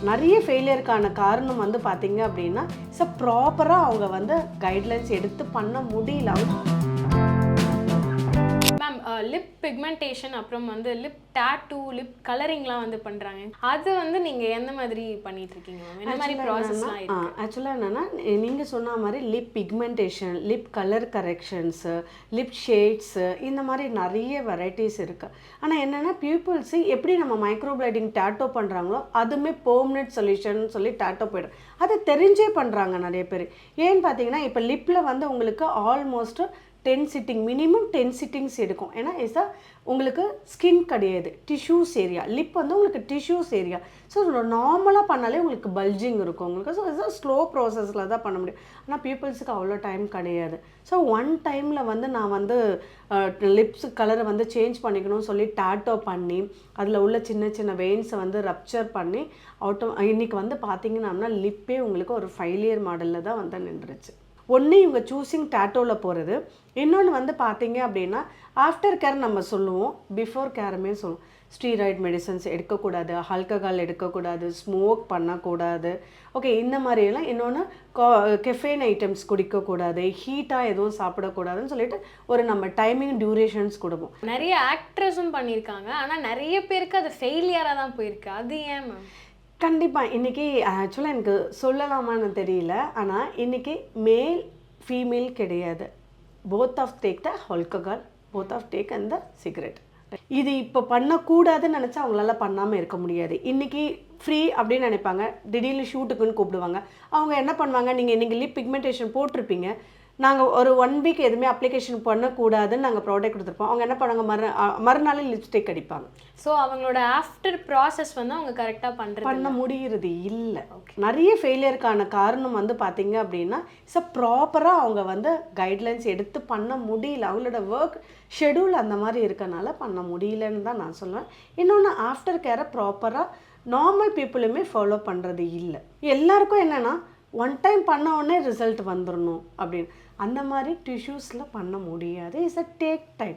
நிறைய ஃபெயிலியருக்கான காரணம் வந்து பார்த்தீங்க அப்படின்னா ப்ராப்பராக அவங்க வந்து கைட்லைன்ஸ் எடுத்து பண்ண முடியல. மேம் லிப் பிக்மெண்டேஷன் அப்புறம் வந்து லிப் டாட்டூ லிப் கலரிங்லாம் வந்து பண்ணுறாங்க. அது வந்து நீங்கள் எந்த மாதிரி பண்ணிட்டு இருக்கீங்க மேம்? என்ன மாதிரி ப்ராசஸ்லாம் இருக்கு? ஆக்சுவலாக என்னென்னா நீங்கள் சொன்ன மாதிரி lip pigmentation, lip colour corrections, lip shades, இந்த மாதிரி நிறைய வெரைட்டிஸ் இருக்குது. ஆனால் என்னென்னா பீப்புள்ஸு எப்படி நம்ம மைக்ரோபிளைடிங் டேட்டோ பண்ணுறாங்களோ அதுவுமே பெர்மனெண்ட் சொல்யூஷன் சொல்லி டேட்டோ போய்டும். அதை தெரிஞ்சே பண்ணுறாங்க நிறைய பேர். ஏன்னு பார்த்தீங்கன்னா இப்போ லிப்பில் வந்து உங்களுக்கு ஆல்மோஸ்ட் 10 சிட்டிங் மினிமம் 10 சிட்டிங்ஸ் எடுக்கும். ஏன்னா உங்களுக்கு ஸ்கின் கிடையாது, டிஷ்யூஸ் ஏரியா. லிப் வந்து உங்களுக்கு டிஷ்யூஸ் ஏரியா. ஸோ நார்மலாக பண்ணாலே உங்களுக்கு பல்ஜிங் இருக்கும் உங்களுக்கு. ஸோ ஸ்லோ ப்ராசஸில் தான் பண்ண முடியும். ஆனால் பீப்புள்ஸுக்கு அவ்வளோ டைம் கிடையாது. ஸோ ஒன் டைமில் வந்து நான் வந்து லிப்ஸ் கலரை வந்து சேஞ்ச் பண்ணிக்கணும்னு சொல்லி டேட்டோ பண்ணி அதில் உள்ள சின்ன சின்ன வெயின்ஸை வந்து ரப்சர் பண்ணி இன்றைக்கி வந்து பார்த்தீங்கன்னா லிப்பே உங்களுக்கு ஒரு 5 இயர் மாடலில் தான் வந்து நின்றுச்சு. ஒன்று இவங்க சூஸிங் டேட்டோவில் போகிறது, இன்னொன்று வந்து பார்த்தீங்க அப்படின்னா ஆஃப்டர் கேர் நம்ம சொல்லுவோம், பிஃபோர் கேருமே சொல்லுவோம். ஸ்டீராய்டு மெடிசன்ஸ் எடுக்கக்கூடாது, ஆல்கஹால் எடுக்கக்கூடாது, ஸ்மோக் பண்ணக்கூடாது, ஓகே, இந்த மாதிரியெல்லாம். இன்னொன்று கெஃபைன் ஐட்டம்ஸ் குடிக்கக்கூடாது, ஹீட்டாக எதுவும் சாப்பிடக்கூடாதுன்னு சொல்லிட்டு ஒரு நம்ம டைமிங் டியூரேஷன்ஸ் கொடுப்போம். நிறைய ஆக்ட்ரஸும் பண்ணியிருக்காங்க, ஆனால் நிறைய பேருக்கு அது ஃபெயிலியராக தான் போயிருக்கு. அது ஏன் மேம்? கண்டிப்பாக இன்றைக்கி ஆக்சுவலாக எனக்கு சொல்லலாமான்னு தெரியல. ஆனால் இன்றைக்கி மேல் ஃபீமேல் கிடையாது. Both of take the alcohol, both of take அந்த சிகரெட். இது இப்போ பண்ணக்கூடாதுன்னு நினச்சா அவங்களால பண்ணாமல் இருக்க முடியாது. இன்றைக்கி ஃப்ரீ அப்படின்னு நினைப்பாங்க, திடீர்னு ஷூட்டுக்குன்னு கூப்பிடுவாங்க. அவங்க என்ன பண்ணுவாங்க, நீங்கள் லிப் பிக்மெண்டேஷன் போட்டிருப்பீங்க, நாங்கள் ஒரு 1 வீக் எதுவுமே அப்ளிகேஷன் பண்ணக்கூடாதுன்னு நாங்கள் ப்ராடக்ட் கொடுத்துருப்போம். அவங்க என்ன பண்ணுவாங்க, மறுநாள் லிப்ஸ்டிக் அடிப்பாங்க. ஸோ அவங்களோட ஆஃப்டர் ப்ராசஸ் வந்து அவங்க கரெக்டாக பண்ண முடிகிறது இல்லை. நிறைய ஃபெயிலியருக்கான காரணம் வந்து பார்த்தீங்க அப்படின்னா ப்ராப்பராக அவங்க வந்து கைட்லைன்ஸ் எடுத்து பண்ண முடியல. அவங்களோட ஒர்க் ஷெடியூல் அந்த மாதிரி இருக்கனால பண்ண முடியலன்னு தான் நான் சொல்லுவேன். இன்னொன்று ஆஃப்டர் கேரை ப்ராப்பராக நார்மல் பீப்புளுமே ஃபாலோ பண்ணுறது இல்லை. எல்லாருக்கும் என்னென்னா ஒன் டைம் பண்ண உடனே ரிசல்ட் வந்துடணும் அப்படின்னு. அந்த மாதிரி டிஷ்யூஸில் பண்ண முடியாது. Take time.